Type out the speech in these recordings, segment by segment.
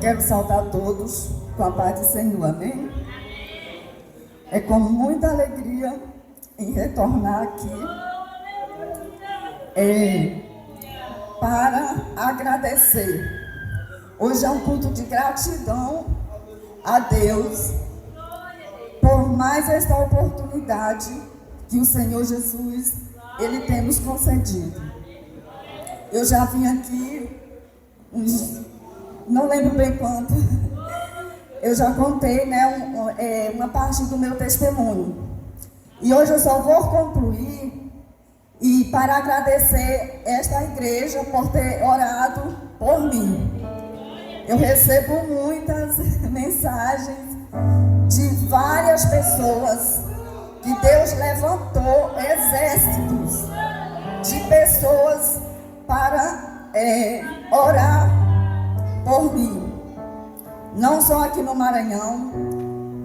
Quero saudar todos com a paz do Senhor, amém? É com muita alegria em retornar aqui para agradecer. Hoje é um culto de gratidão a Deus por mais esta oportunidade que o Senhor Jesus, Ele tem nos concedido. Eu já vim aqui, não lembro bem quanto, eu já contei, né, uma parte do meu testemunho. E hoje eu só vou concluir e para agradecer esta igreja por ter orado por mim. Eu recebo muitas mensagens de várias pessoas que Deus levantou exércitos de pessoas para orar por mim. Não só aqui no Maranhão,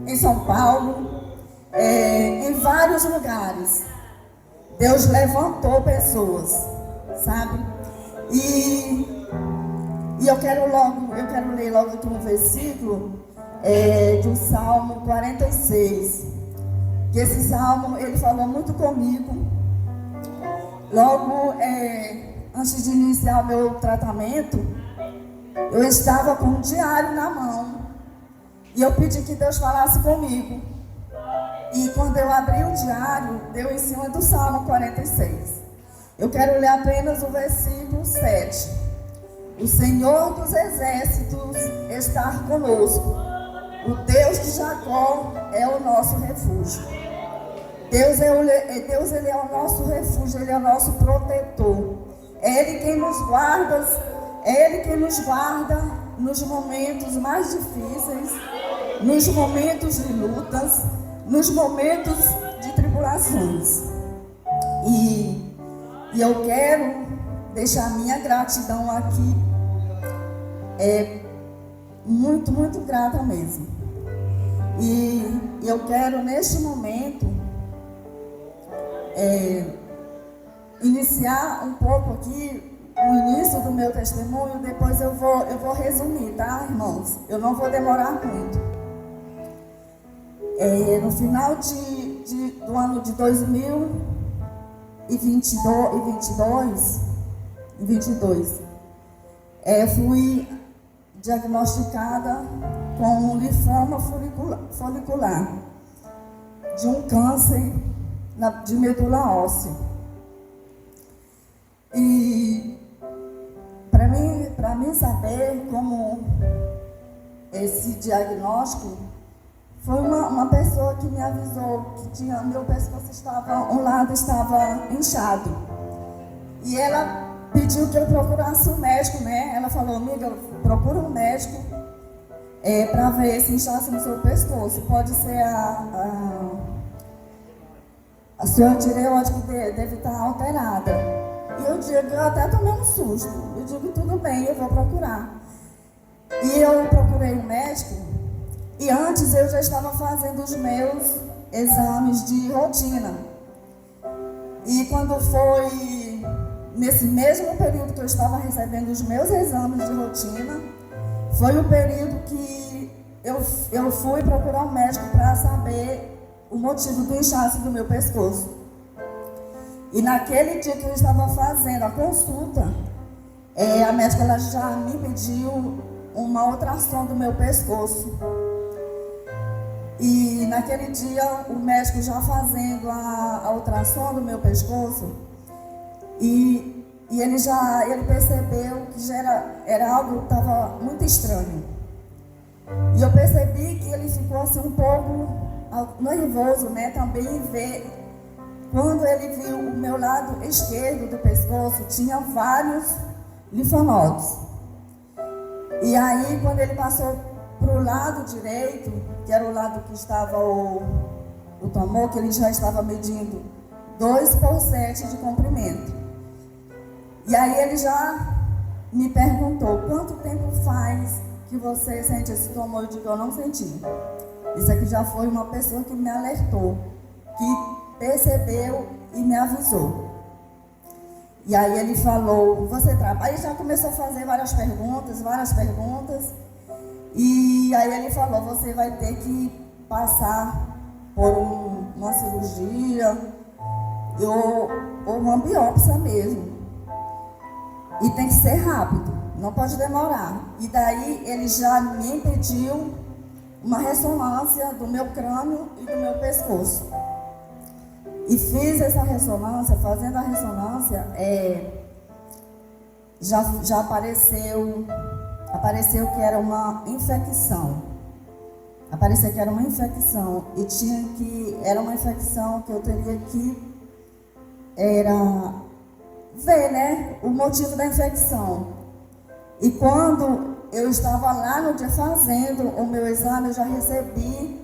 em São Paulo, em vários lugares. Deus levantou pessoas, sabe? E eu quero ler logo aqui um versículo do Salmo 46. Que esse salmo, ele falou muito comigo. Logo, antes de iniciar o meu tratamento, eu estava com um diário na mão. E eu pedi que Deus falasse comigo. E quando eu abri o diário, deu em cima do Salmo 46. Eu quero ler apenas o versículo 7. O Senhor dos exércitos está conosco. O Deus de Jacó é o nosso refúgio. Deus ele é o nosso refúgio, Ele é o nosso protetor. É Ele quem nos guarda, nos momentos mais difíceis, nos momentos de lutas, nos momentos de tribulações. E eu quero deixar minha gratidão aqui, muito, muito grata mesmo. E eu quero neste momento iniciar um pouco aqui o início do meu testemunho. Depois eu vou resumir, tá, irmãos? Eu não vou demorar muito. No final do ano de 2022, fui diagnosticada com linfoma folicular de um câncer de medula óssea. E para mim saber como esse diagnóstico, foi uma pessoa que me avisou que meu pescoço um lado estava inchado. E ela pediu que eu procurasse um médico, né? Ela falou: amiga, procura um médico para ver esse inchaço no seu pescoço. Pode ser a sua tireoide que deve estar alterada. E eu até tomei um susto. Eu digo: tudo bem, eu vou procurar. E eu procurei um médico. E antes eu já estava fazendo os meus exames de rotina. E quando foi nesse mesmo período que eu estava recebendo os meus exames de rotina, foi o período que eu fui procurar um médico para saber o motivo do inchaço do meu pescoço. E naquele dia que eu estava fazendo a consulta, a médica ela já me pediu uma ultrassom do meu pescoço. E naquele dia o médico já fazendo a ultrassom do meu pescoço, e ele percebeu que já era algo que estava muito estranho. E eu percebi que ele ficou assim um pouco nervoso, né? Também quando ele viu o meu lado esquerdo do pescoço, tinha vários linfonodos. E aí quando ele passou para o lado direito, que era o lado que estava o tumor, que ele já estava medindo 2/7 de comprimento. E aí ele já me perguntou: quanto tempo faz que você sente esse tumor? Eu digo: eu não senti. Isso aqui já foi uma pessoa que me alertou, que percebeu e me avisou. E aí ele falou: você trabalha? Aí já começou a fazer várias perguntas. E aí ele falou, você vai ter que passar por uma cirurgia ou uma biópsia mesmo. E tem que ser rápido, não pode demorar. E daí ele já me pediu uma ressonância do meu crânio e do meu pescoço. E fiz essa ressonância, fazendo a ressonância, já apareceu que era uma infecção. Apareceu que era uma infecção e era uma infecção que eu teria que ver, né, o motivo da infecção. E quando eu estava lá no dia fazendo o meu exame, eu já recebi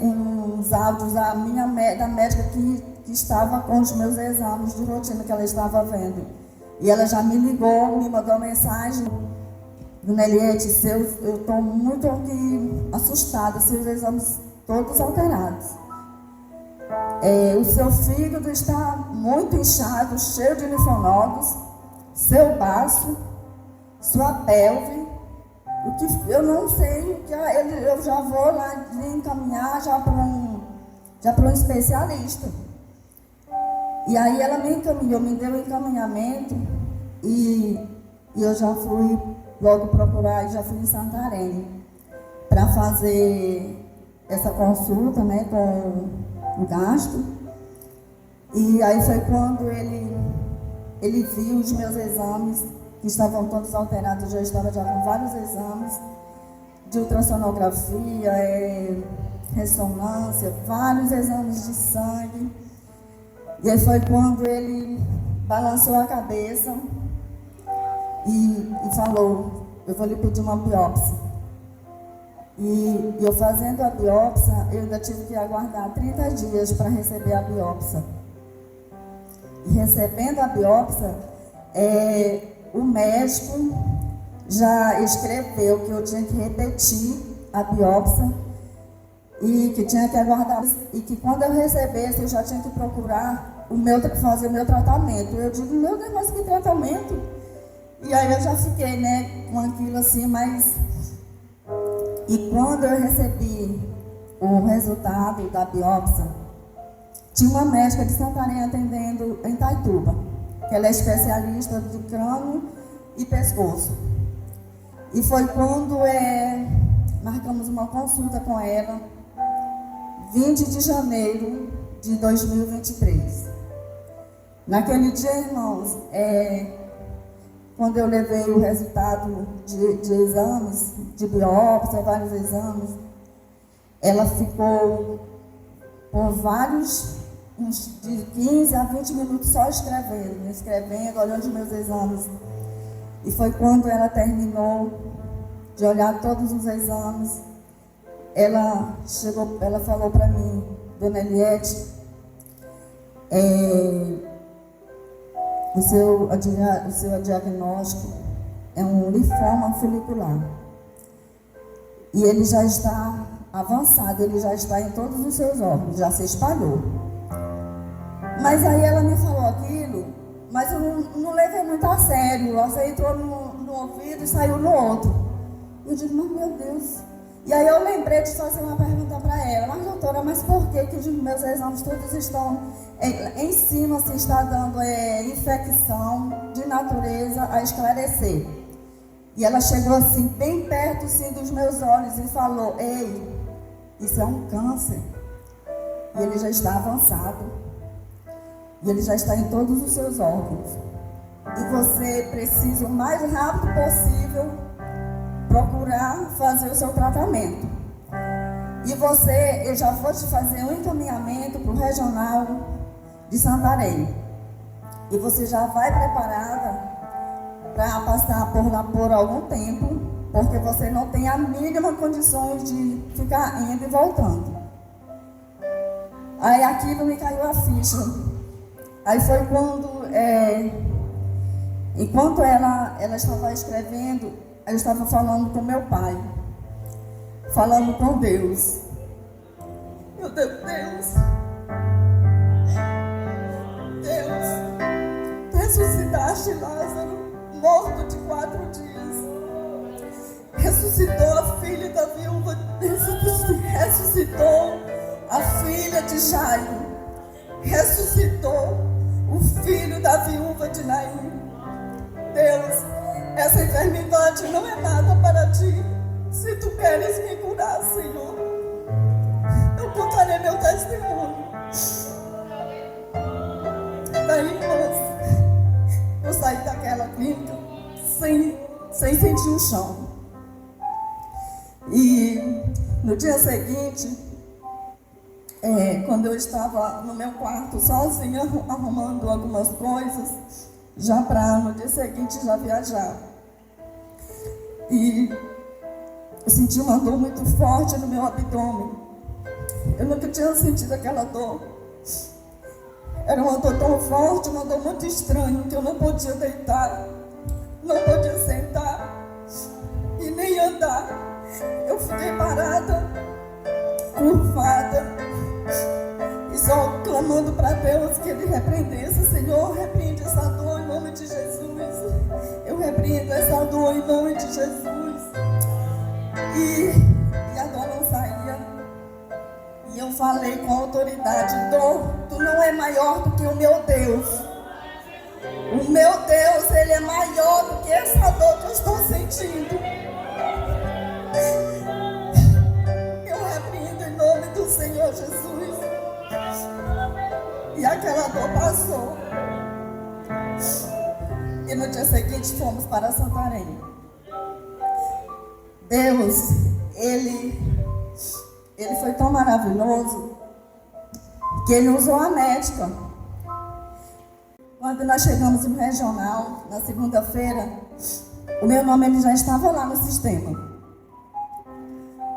uns áudios da médica que estava com os meus exames de rotina que ela estava vendo. E ela já me ligou, me mandou uma mensagem: Dona Eliette, eu estou muito aqui assustada, seus exames todos alterados. O seu fígado está muito inchado, cheio de linfonodos, seu baço, sua pelve, o que eu não sei, eu já vou lá lhe encaminhar já para um especialista. E aí ela me encaminhou, me deu um encaminhamento e eu já fui logo procurar, já fui em Santarém para fazer essa consulta, né, com o gasto. E aí foi quando ele viu os meus exames, que estavam todos alterados. Eu já estava com vários exames de ultrassonografia, ressonância, vários exames de sangue. E aí foi quando ele balançou a cabeça e falou: eu vou lhe pedir uma biópsia. E eu fazendo a biópsia, eu ainda tive que aguardar 30 dias para receber a biópsia. E recebendo a biópsia, o médico já escreveu que eu tinha que repetir a biópsia e que tinha que aguardar, e que quando eu recebesse eu já tinha que procurar fazer o meu tratamento. Eu digo, meu Deus, mas que tratamento? E aí eu já fiquei, né, com aquilo assim, mas... E quando eu recebi o resultado da biópsia, tinha uma médica de Santarém atendendo em Itaituba, que ela é especialista de crânio e pescoço. E foi quando marcamos uma consulta com ela, 20 de janeiro de 2023. Naquele dia, irmãos, quando eu levei o resultado de exames, de biópsia, vários exames, ela ficou por uns de 15 a 20 minutos só escrevendo, olhando os meus exames. E foi quando ela terminou de olhar todos os exames, ela falou para mim: Dona Eliette, o seu diagnóstico é um linfoma folicular. E ele já está avançado, ele já está em todos os seus órgãos, já se espalhou. Mas aí ela me falou aquilo, mas eu não levei muito a sério. Você entrou no ouvido e saiu no outro. Eu digo, mas meu Deus. E aí eu lembrei de fazer uma pergunta para ela: mas doutora, mas por que os meus exames todos estão em cima, se está dando infecção de natureza a esclarecer? E ela chegou assim, bem perto assim, dos meus olhos e falou: ei, isso é um câncer. E ele já está avançado. E ele já está em todos os seus órgãos. E você precisa, o mais rápido possível, procurar fazer o seu tratamento. E eu já vou te fazer um encaminhamento para o regional de Santarém. E você já vai preparada para passar por lá por algum tempo, porque você não tem a mínima condições de ficar indo e voltando. Aí aquilo me caiu a ficha. Aí foi quando, enquanto ela estava escrevendo, eu estava falando com meu pai, falando com Deus. Meu Deus, tu ressuscitaste Lázaro, morto de 4 dias. ressuscitou a filha da viúva, ressuscitou a filha de Jairo, ressuscitou o filho da viúva de Naim. Deus, essa enfermidade não é nada para ti. Se tu queres me curar, Senhor, eu contarei meu testemunho. Daí, moça, eu saí daquela clínica sem sentir o chão. E no dia seguinte, quando eu estava no meu quarto sozinha, arrumando algumas coisas, já para no dia seguinte já viajar. E eu senti uma dor muito forte no meu abdômen. Eu nunca tinha sentido aquela dor. Era uma dor tão forte, uma dor muito estranha, que eu não podia deitar, não podia sentar e nem andar. Eu fiquei parada, curvada, e só clamando para Deus que Ele repreendesse. Senhor, repreende essa dor em nome de Jesus. Eu repreendo essa dor em nome de Jesus. E a dor não saía. E eu falei com autoridade: dor, tu não é maior do que o meu Deus. O meu Deus, Ele é maior do que essa dor que eu estou sentindo. Eu repreendo em nome do Senhor Jesus. E aquela dor passou. E no dia seguinte fomos para Santarém. Deus, Ele foi tão maravilhoso que Ele usou a médica. Quando nós chegamos no regional, na segunda-feira, o meu nome ele já estava lá no sistema.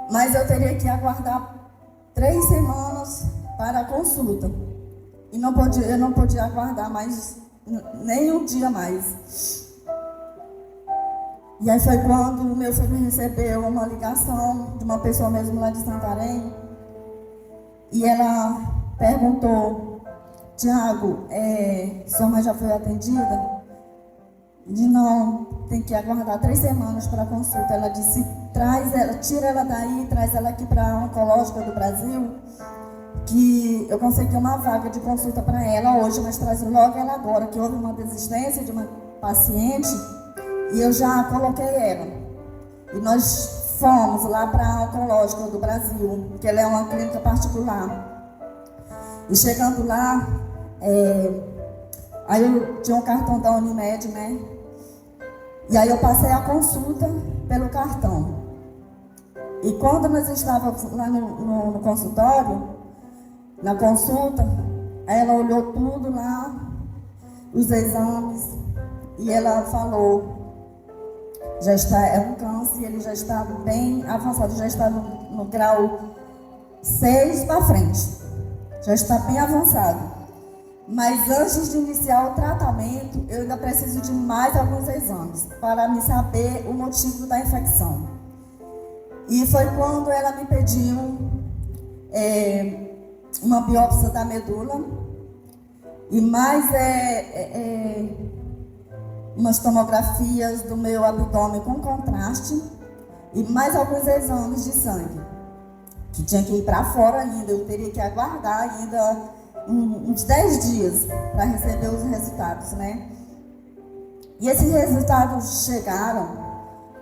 Mas eu teria que aguardar 3 semanas para a consulta. E eu não podia aguardar mais nem um dia mais. E aí foi quando o meu filho recebeu uma ligação de uma pessoa mesmo lá de Santarém. E ela perguntou: Tiago, sua mãe já foi atendida? De não, tem que aguardar 3 semanas para a consulta. Ela disse: tira ela daí, traz ela aqui para a Oncológica do Brasil, que eu consegui uma vaga de consulta para ela hoje, mas traz logo ela agora, que houve uma desistência de uma paciente e eu já coloquei ela. E nós fomos lá para a Oncológica do Brasil, que ela é uma clínica particular. E chegando lá, aí eu tinha um cartão da Unimed, né? E aí eu passei a consulta pelo cartão. E quando nós estávamos lá no consultório, na consulta, ela olhou tudo lá, os exames, e ela falou: é um câncer, ele já está bem avançado, já está no grau 6 para frente, já está bem avançado. Mas antes de iniciar o tratamento, eu ainda preciso de mais alguns exames para me saber o motivo da infecção. E foi quando ela me pediu uma biópsia da medula e mais umas tomografias do meu abdômen com contraste e mais alguns exames de sangue, que tinha que ir para fora ainda. Eu teria que aguardar ainda uns 10 dias para receber os resultados, né? E esses resultados chegaram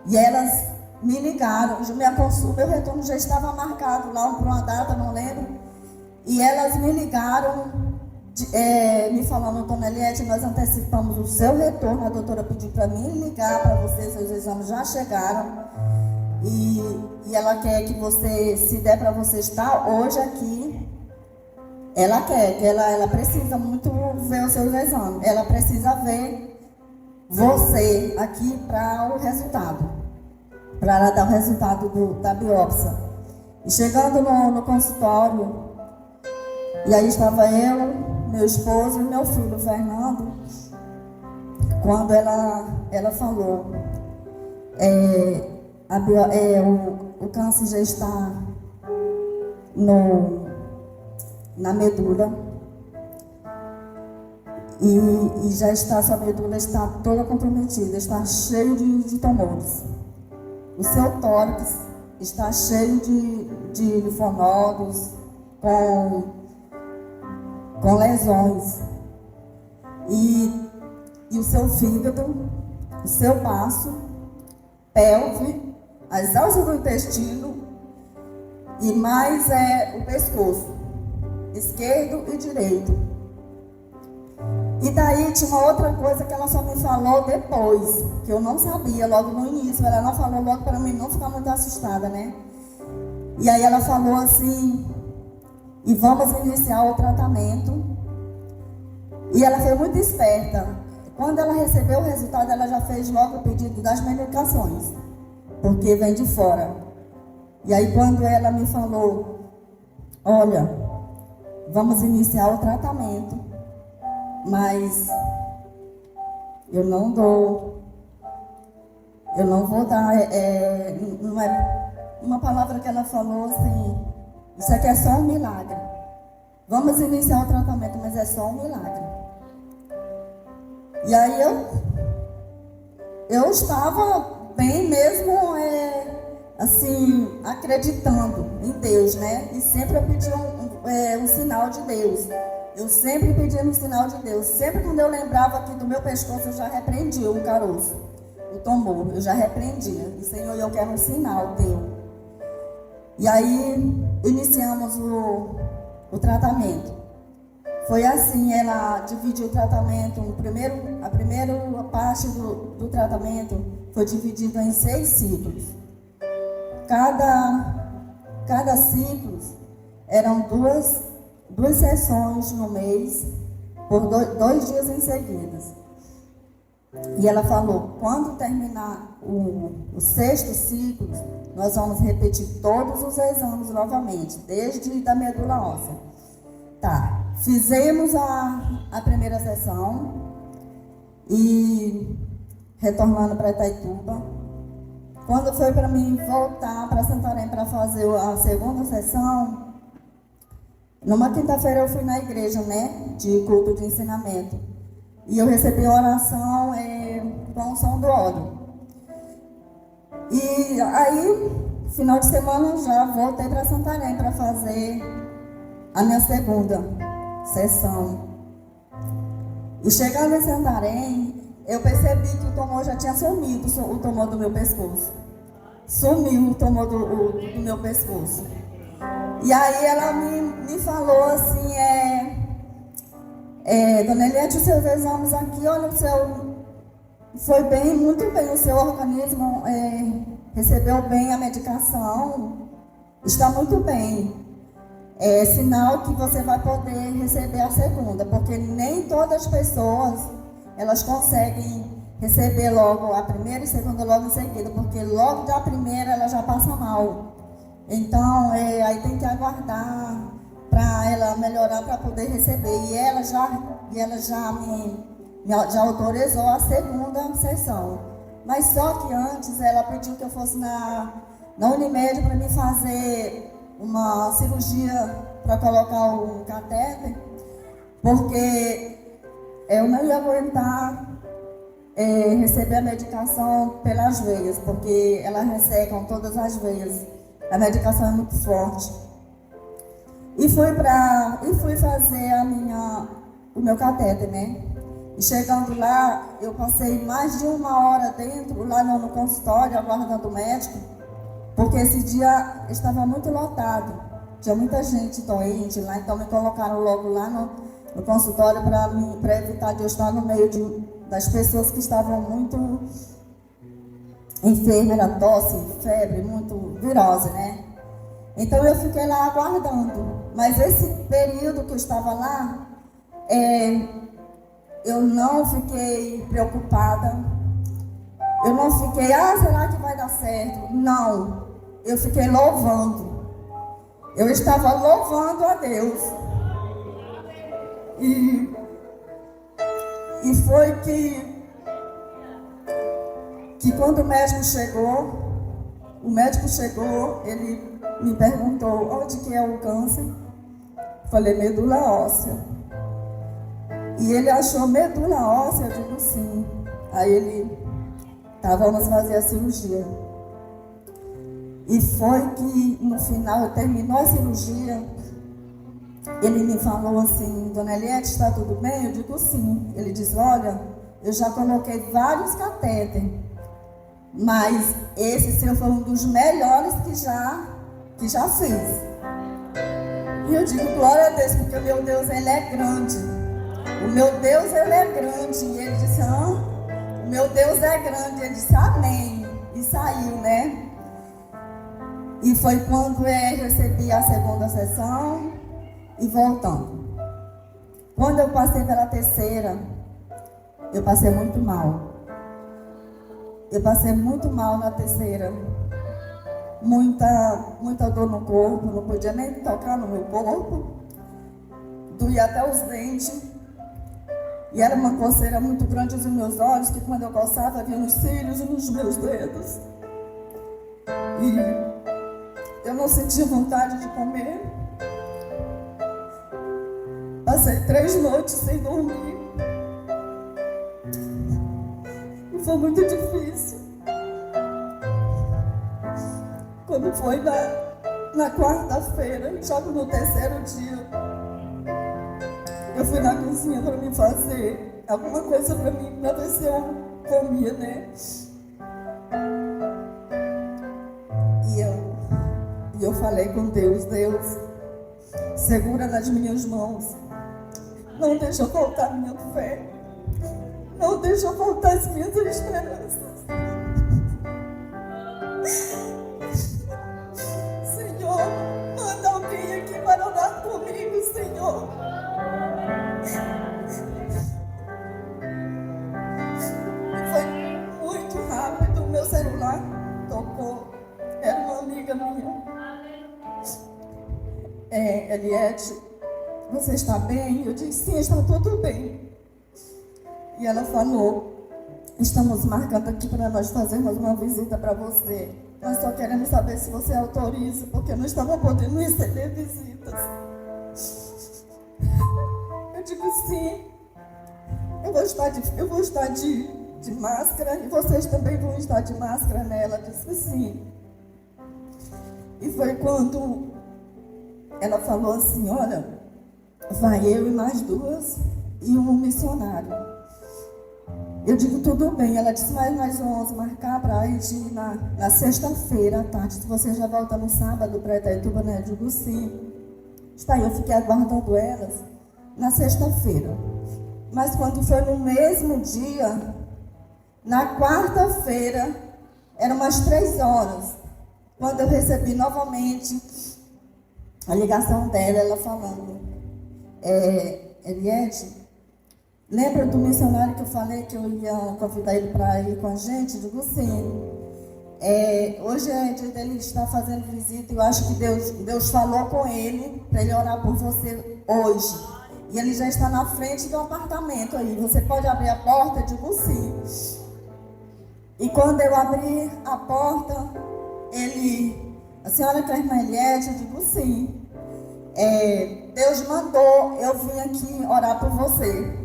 e elas me ligaram. Meu retorno já estava marcado lá por uma data, não lembro. E elas me ligaram, me falando: Dona Eliette, nós antecipamos o seu retorno. A doutora pediu para mim ligar para você, seus exames já chegaram. E ela quer que você, se der para você estar hoje aqui, ela quer, que ela precisa muito ver os seus exames. Ela precisa ver você aqui para o resultado, para ela dar o resultado da biópsia. E chegando no consultório, e aí estava eu, meu esposo e meu filho, Fernando, quando ela falou: o câncer já está na medula e já está, sua medula está toda comprometida, está cheio de tumores. o seu tórax está cheio de linfonodos, com lesões. E o seu fígado, o seu baço, pelve, as alças do intestino e mais o pescoço, esquerdo e direito. E daí tinha uma outra coisa que ela só me falou depois, que eu não sabia logo no início. Ela não falou logo para mim não ficar muito assustada, né? E aí ela falou assim, e vamos iniciar o tratamento. E ela foi muito esperta. Quando ela recebeu o resultado, ela já fez logo o pedido das medicações, porque vem de fora. E aí quando ela me falou, olha, vamos iniciar o tratamento, mas eu não vou dar, não é uma palavra que ela falou assim, isso aqui é só um milagre. Vamos iniciar o tratamento, mas é só um milagre. E aí eu estava bem mesmo, assim, acreditando em Deus, né? E sempre eu pedi um sinal de Deus. Eu sempre pedia um sinal de Deus. Sempre quando eu lembrava aqui do meu pescoço, eu já repreendia o caroço, o tumor. Eu já repreendia. E, Senhor, eu quero um sinal teu. E aí, iniciamos o tratamento. Foi assim, ela dividiu o tratamento. A primeira parte do tratamento foi dividida em 6 ciclos. Cada ciclo eram duas sessões no mês, por 2 dias em seguida. E ela falou, quando terminar o 6º ciclo, nós vamos repetir todos os exames novamente, desde da medula óssea. Tá, fizemos a primeira sessão e retornando para Itaituba. Quando foi para mim voltar para Santarém para fazer a segunda sessão, numa quinta-feira eu fui na igreja, né, de culto de ensinamento. E eu recebi a oração com o som do óleo. E aí, final de semana, já voltei para Santarém para fazer a minha segunda sessão. E chegando em Santarém, eu percebi que o tumor já tinha sumido, o tumor do meu pescoço. Sumiu o tumor do meu pescoço. E aí ela me falou assim, Dona Eliette, os seus exames aqui, olha, foi bem, muito bem, o seu organismo recebeu bem a medicação, está muito bem. É sinal que você vai poder receber a segunda, porque nem todas as pessoas, elas conseguem receber logo a primeira e segunda logo em seguida, porque logo da primeira ela já passa mal. Então, aí tem que aguardar para ela melhorar para poder receber. E ela já me autorizou a segunda sessão. Mas só que antes ela pediu que eu fosse na Unimed para me fazer uma cirurgia para colocar o catéter, porque eu não ia aguentar receber a medicação pelas veias, porque elas ressecam todas as veias. A medicação é muito forte. E fui fazer o meu catéter, né? E chegando lá, eu passei mais de 1 hora dentro, lá no consultório, aguardando o médico, porque esse dia estava muito lotado. Tinha muita gente doente lá, então me colocaram logo lá no consultório para evitar de eu estar no meio das pessoas que estavam muito enferma, era tosse, febre, muito virose, né? Então eu fiquei lá aguardando. Mas esse período que eu estava lá, eu não fiquei preocupada. Eu não fiquei, será que vai dar certo? Não. Eu fiquei louvando. Eu estava louvando a Deus. E foi que quando o médico chegou, ele me perguntou onde que é o câncer. Falei, medula óssea. E ele achou medula óssea, eu digo sim. Aí ele, tá, vamos fazer a cirurgia. E foi que no final, terminou a cirurgia, ele me falou assim: Dona Eliette, está tudo bem? Eu digo sim. Ele disse: olha, eu já coloquei vários catéteres, mas esse seu foi um dos melhores que já fiz. E eu digo: glória a Deus, porque o meu Deus, ele é grande. O meu Deus, ele é grande. E ele disse: o meu Deus é grande. Ele disse: amém. E saiu, né? E foi quando eu recebi a segunda sessão e voltando. Quando eu passei pela terceira, eu passei muito mal. Eu passei muito mal na terceira. Muita dor no corpo, não podia nem tocar no meu corpo. Doía até os dentes. E era uma coceira muito grande nos meus olhos, que quando eu coçava, havia nos cílios e nos meus dedos. E eu não sentia vontade de comer. Passei 3 noites sem dormir. E foi muito difícil. Quando foi na quarta-feira, já no terceiro dia, eu fui na cozinha para me fazer alguma coisa para mim, para ver se eu comia, né? E eu falei com Deus: Deus, segura nas minhas mãos. Não deixa eu faltar a minha fé. Não deixa eu faltar as minhas esperanças. Senhor, manda alguém aqui para orar comigo, Senhor. Foi muito rápido. O meu celular tocou. Era uma amiga minha. Eliette, você está bem? Eu disse: sim, está tudo bem. E ela falou: estamos marcando aqui para nós fazermos uma visita para você. Nós só queremos saber se você autoriza, porque não estava podendo receber visitas. Eu digo: sim, eu vou estar de máscara e vocês também vão estar de máscara, né? Ela disse sim. E foi quando ela falou assim: olha, vai eu e mais 2 e um missionário. Eu digo: tudo bem. Ela disse: mas nós vamos marcar para a gente ir na sexta-feira à tarde. Se você já volta no sábado para Itaituba, né? Eu digo sim. Está aí, eu fiquei aguardando elas na sexta-feira. Mas quando foi no mesmo dia, na quarta-feira, eram umas 3 horas, quando eu recebi novamente a ligação dela, ela falando: Eliette, lembra do missionário que eu falei que eu ia convidar ele para ir com a gente? Eu digo sim. Hoje é dia dele estar fazendo visita e eu acho que Deus falou com ele para ele orar por você hoje. E ele já está na frente do apartamento aí. Você pode abrir a porta? Eu digo sim. E quando eu abri a porta, a senhora quer a irmã Eliette? Eu digo sim. Deus mandou eu vim aqui orar por você.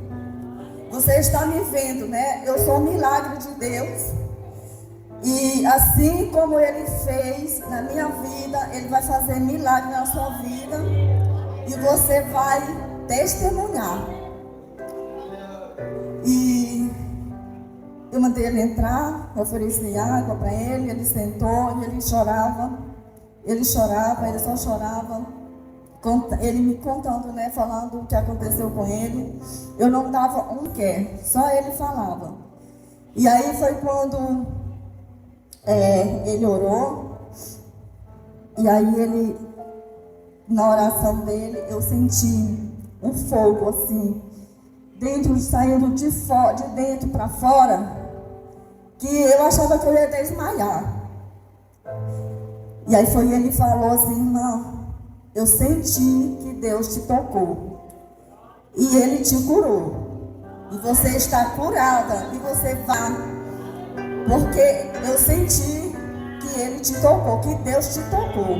Você está me vendo, né? Eu sou um milagre de Deus. E assim como Ele fez na minha vida, Ele vai fazer milagre na sua vida. E você vai testemunhar. E eu mandei ele entrar, ofereci água para ele, ele sentou e ele chorava. Ele só chorava. Ele me contando, né, falando o que aconteceu com ele. Eu não dava um quer, só ele falava. E aí foi quando ele orou. E aí na oração dele, eu senti um fogo assim, saindo de dentro para fora, que eu achava que eu ia desmaiar. E aí ele falou assim: irmã, eu senti que Deus te tocou e Ele te curou e você está curada e você vai, porque eu senti que Ele te tocou, que Deus te tocou.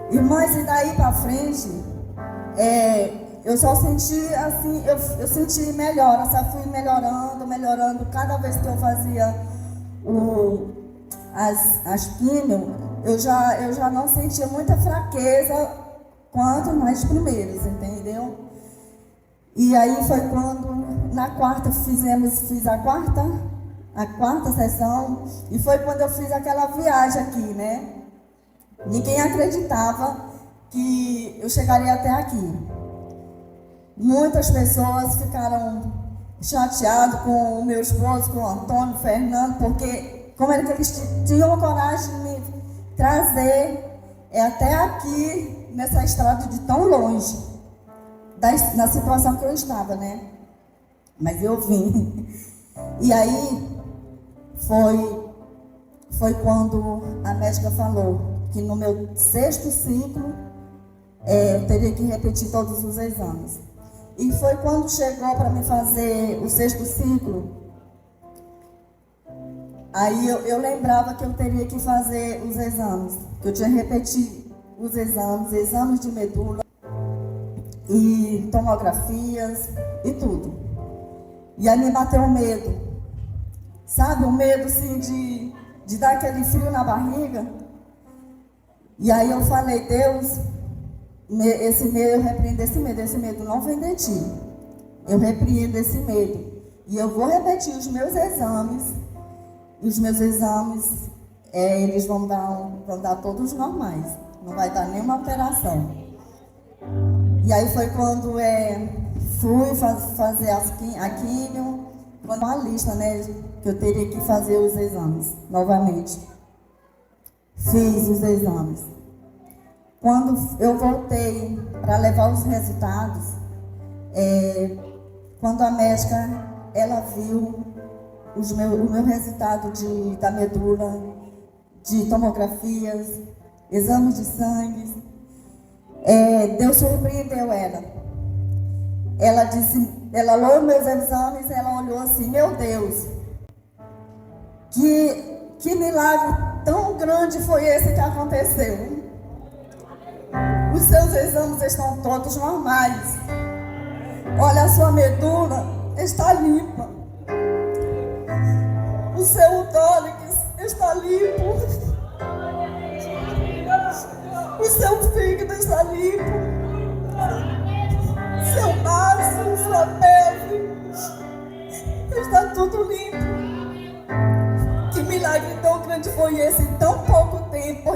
Irmãs, e daí para frente eu só senti assim, eu senti melhora, só fui melhorando cada vez que eu fazia as químio, eu já não sentia muita fraqueza quanto nas primeiras, entendeu? E aí foi quando, na quarta, fiz a quarta sessão, e foi quando eu fiz aquela viagem aqui, né? Ninguém acreditava que eu chegaria até aqui. Muitas pessoas ficaram chateadas com o meu esposo, com o Antônio, o Fernando, porque como era que eles tinham a coragem de me trazer até aqui, nessa estrada de tão longe, na situação que eu estava, né? Mas eu vim. E aí foi quando a médica falou que no meu 6º ciclo eu teria que repetir todos os exames. E foi quando chegou para me fazer o 6º ciclo, aí eu lembrava que eu teria que fazer os exames, que eu tinha que repetir os exames de medula e tomografias e tudo. E aí me bateu um medo, sabe? Um medo assim de dar aquele frio na barriga. E aí eu falei, Deus, esse medo, eu repreendo esse medo não vem de ti. Eu repreendo esse medo. E eu vou repetir os meus exames. E os meus exames, eles vão dar todos normais. Não vai dar nenhuma alteração. E aí foi quando fui fazer a químio, uma lista, né, que eu teria que fazer os exames novamente. Fiz os exames. Quando eu voltei para levar os resultados, quando a médica ela viu o meu resultado da medula, de tomografias, exames de sangue, Deus surpreendeu ela. Ela disse, ela olhou meus exames, ela olhou assim, meu Deus, que milagre tão grande foi esse que aconteceu. Os seus exames estão todos normais. Olha, a sua medula está limpa. O seu tórax está limpo. O seu fígado está limpo. Seu baço, sua pele está tudo limpo. Que milagre tão grande foi esse em tão pouco tempo,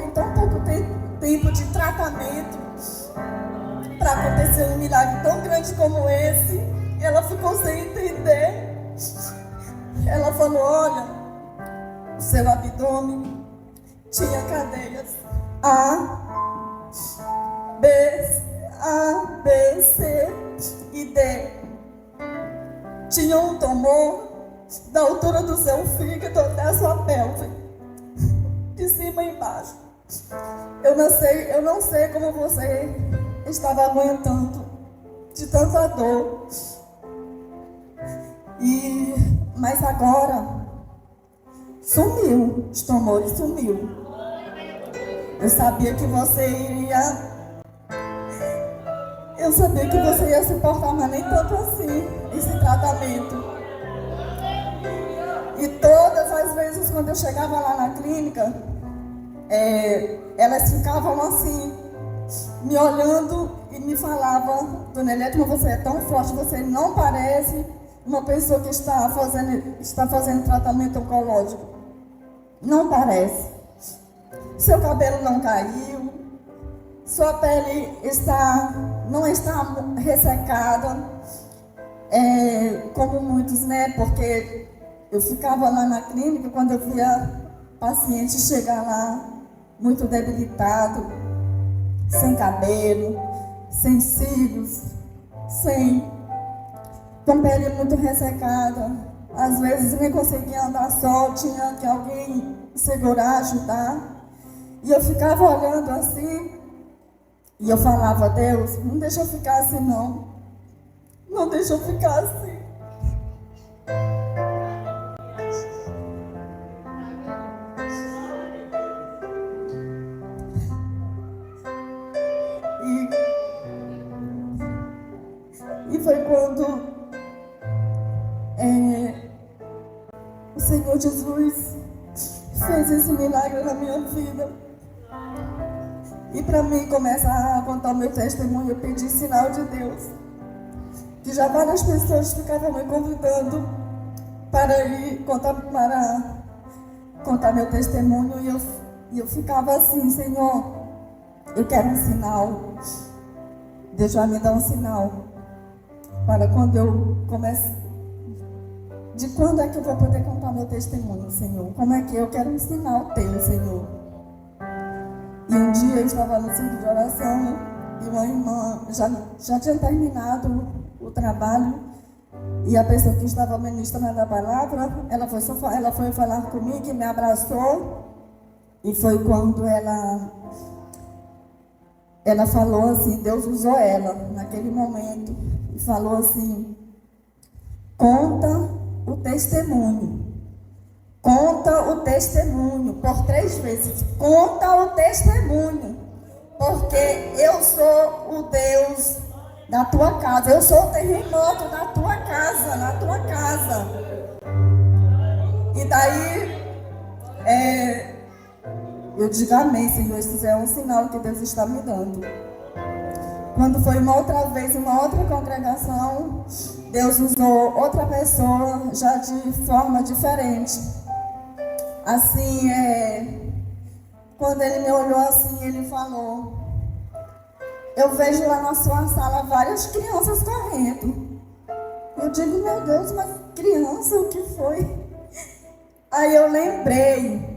tempo de tratamento, para acontecer um milagre tão grande como esse. Ela ficou sem entender. Ela falou, olha, o seu abdômen tinha cadeias A, B, C e D. Tinha um tumor da altura do seu fígado até a sua pelve, de cima e embaixo. Eu não sei como você estava aguentando de tanta dor. Mas agora sumiu, os tumores sumiu. Eu sabia que você ia se portar, mas nem tanto assim, esse tratamento. E todas as vezes quando eu chegava lá na clínica, elas ficavam assim, me olhando e me falavam, Dona Elétima, você é tão forte, você não parece uma pessoa que está fazendo tratamento oncológico. Não parece. Seu cabelo não caiu, sua pele não está ressecada, como muitos, né? Porque eu ficava lá na clínica, quando eu via paciente chegar lá muito debilitado, sem cabelo, sem cílios, com pele muito ressecada. Às vezes nem conseguia andar só, tinha que alguém segurar, ajudar. E eu ficava olhando assim, e eu falava, Deus, não deixa eu ficar assim não. Não deixa eu ficar assim. E foi quando o Senhor Jesus fez esse milagre na minha vida. E para mim começar a contar o meu testemunho, eu pedi sinal de Deus. Que já várias pessoas ficavam me convidando para ir contar meu testemunho. E eu ficava assim: Senhor, eu quero um sinal. Deus vai me dar um sinal. Para quando eu comece. De quando é que eu vou poder contar meu testemunho, Senhor? Como é que eu quero um sinal teu, Senhor? E um dia eu estava no centro de oração e uma irmã já tinha terminado o trabalho, e a pessoa que estava ministrando a palavra, ela foi falar comigo e me abraçou, e foi quando ela falou assim, Deus usou ela naquele momento e falou assim: conta o testemunho. Conta o testemunho, por 3 vezes. Conta o testemunho, porque eu sou o Deus da tua casa. Eu sou o terremoto da tua casa, na tua casa. E daí, eu digo amém, Senhor, isso é um sinal que Deus está me dando. Quando foi uma outra vez, uma outra congregação, Deus usou outra pessoa, já de forma diferente. Assim, quando ele me olhou assim, ele falou: eu vejo lá na sua sala várias crianças correndo. Eu digo: meu Deus, mas criança, o que foi? Aí eu lembrei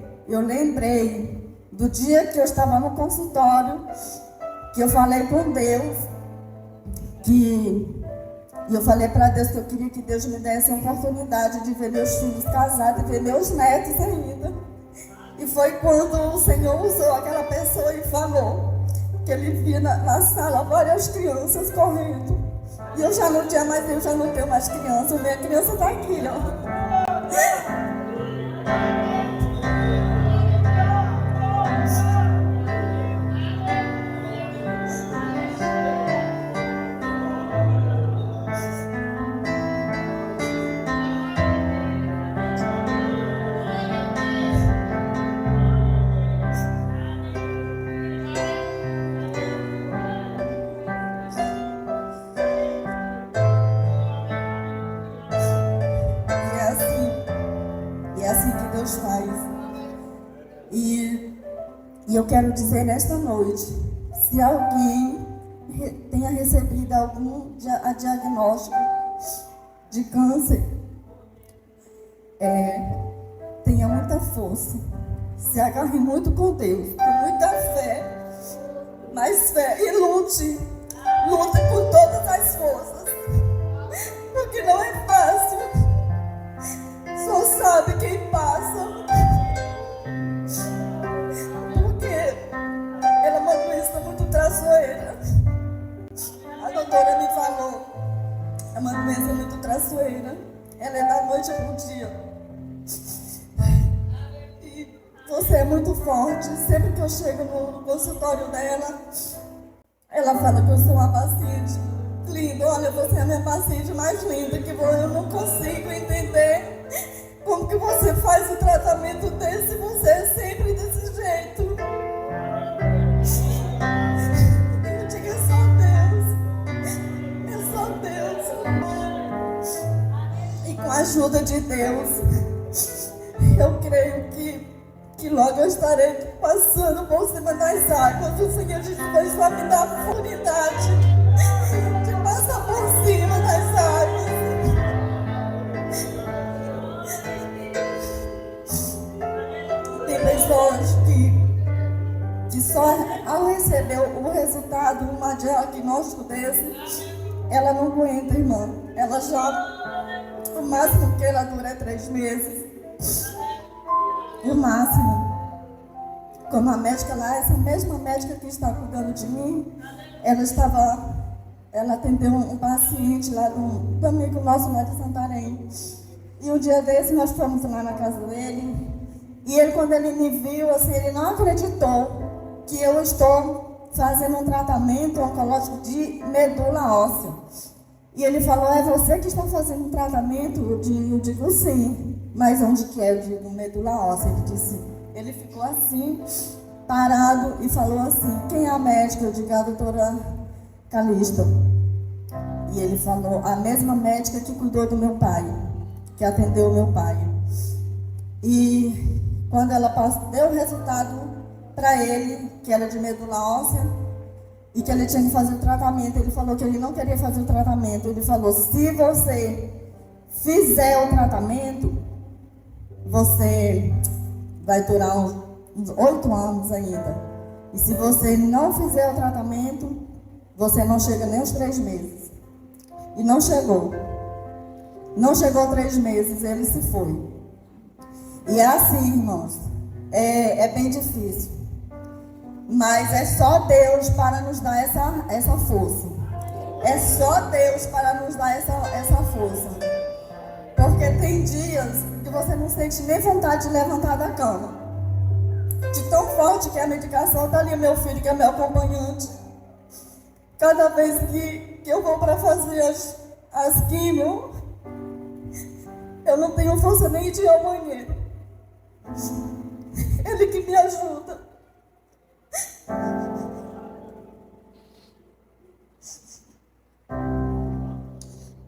do dia que eu estava no consultório, que eu falei com Deus, e eu falei para Deus que eu queria que Deus me desse a oportunidade de ver meus filhos casados e ver meus netos ainda. E foi quando o Senhor usou aquela pessoa e falou que ele via na sala várias crianças correndo. E eu já não tenho mais criança. Minha criança está aqui, ó. Faz. E eu quero dizer nesta noite, se alguém tenha recebido algum diagnóstico de câncer, tenha muita força, se agarre muito com Deus, com muita fé, mais fé, e lute com todas as forças, porque não é fácil. Só sabe quem passa. Porque ela é uma doença muito traiçoeira. A doutora me falou: é uma doença muito traiçoeira. Ela é da noite para o dia. E você é muito forte. Sempre que eu chego no consultório dela, ela fala que eu sou uma paciente linda. Olha, você é a minha paciente mais linda, que eu não consigo entender como que você faz o tratamento desse, você é sempre desse jeito. Eu digo: é só Deus. E com a ajuda de Deus, eu creio que logo eu estarei passando por cima das águas. O Senhor Jesus vai me dar a oportunidade de passar por cima das águas. Pessoas que só ao receber o resultado, um diagnóstico desse, ela não aguenta, irmã. Ela já, o máximo que ela dura é 3 meses. O máximo. Como a médica lá, essa mesma médica que está cuidando de mim, ela atendeu um paciente lá do amigo nosso lá de Santarém. E um dia desse nós fomos lá na casa dele. E ele, quando ele me viu, assim, ele não acreditou que eu estou fazendo um tratamento oncológico de medula óssea. E ele falou: é você que está fazendo um tratamento? Eu digo: sim. Mas onde que é? Eu digo: medula óssea. Ele disse: Ele ficou assim, parado, e falou assim: quem é a médica? Eu digo: a doutora Calista. E ele falou: a mesma médica que cuidou do meu pai, que atendeu o meu pai. E quando ela deu o resultado para ele, que era de medula óssea, e que ele tinha que fazer o tratamento, ele falou que ele não queria fazer o tratamento. Ele falou: se você fizer o tratamento, você vai durar uns 8 anos ainda. E se você não fizer o tratamento, você não chega nem aos 3 meses. E não chegou. Não chegou 3 meses, ele se foi. E é assim, irmãos, é bem difícil. Mas é só Deus para nos dar essa força. É só Deus para nos dar essa força. Porque tem dias que você não sente nem vontade de levantar da cama. De tão forte que é a medicação. Está ali meu filho, que é meu acompanhante. Cada vez que eu vou para fazer as químio, eu não tenho força nem de ir ao banheiro. Ele que me ajuda.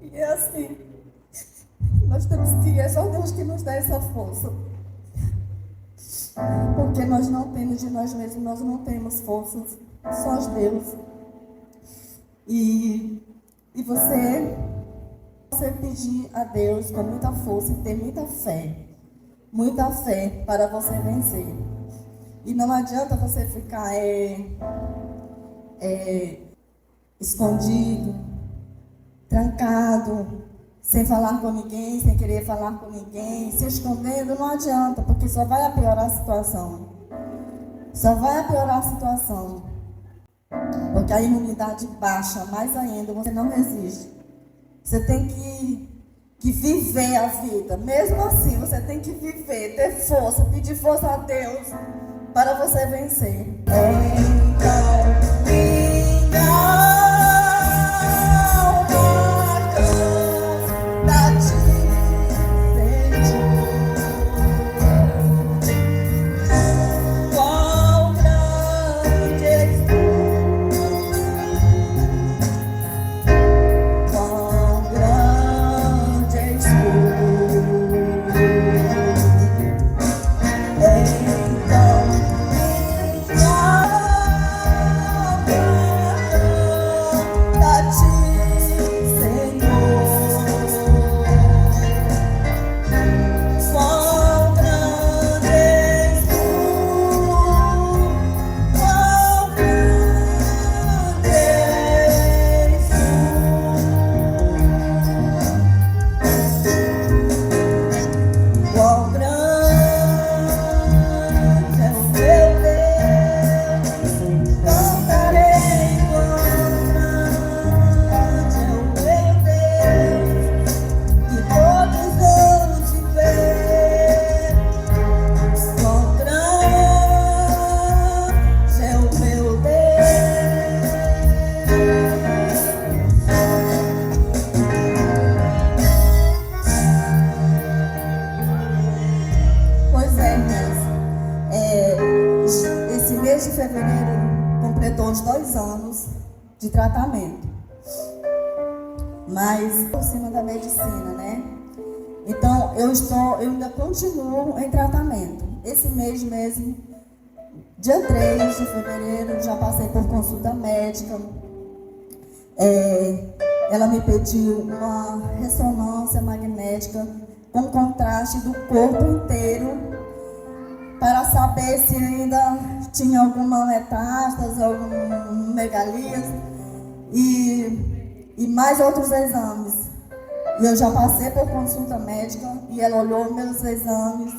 E é assim, nós temos que, é só Deus que nos dá essa força. Porque nós não temos de nós mesmos, nós não temos forças, só Deus. E você pedir a Deus com muita força e ter muita fé para você vencer. E não adianta você ficar escondido, trancado, sem falar com ninguém, sem querer falar com ninguém, se escondendo. Não adianta, porque só vai piorar a situação. Só vai piorar a situação. Porque a imunidade baixa mais ainda, você não resiste. Você tem que viver a vida. Mesmo assim, você tem que viver, ter força, pedir força a Deus para você vencer. Então, minha alma canta de quão grande és tu, quão grande és tu. Então, esse mês de fevereiro completou os 2 anos de tratamento. Mas por cima da medicina, né? Então eu ainda continuo em tratamento. Esse mês mesmo, dia 3 de fevereiro, já passei por consulta médica. Ela me pediu uma ressonância magnética com contraste do corpo inteiro, para saber se ainda tinha alguma metástase, alguma megalia e mais outros exames. E eu já passei por consulta médica e ela olhou meus exames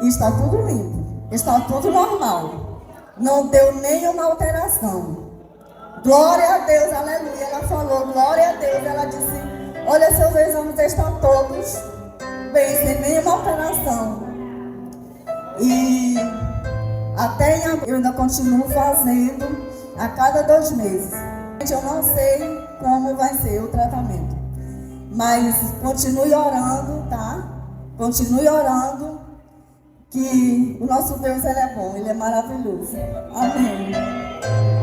e está tudo limpo, está tudo normal, não deu nenhuma alteração. Glória a Deus, aleluia. Ela falou, glória a Deus. Ela disse, olha, seus exames estão todos bem, sem nenhuma alteração. E até eu ainda continuo fazendo a cada 2 meses. Eu não sei como vai ser o tratamento, mas continue orando, tá? Continue orando que o nosso Deus ele é bom, ele é maravilhoso. Amém.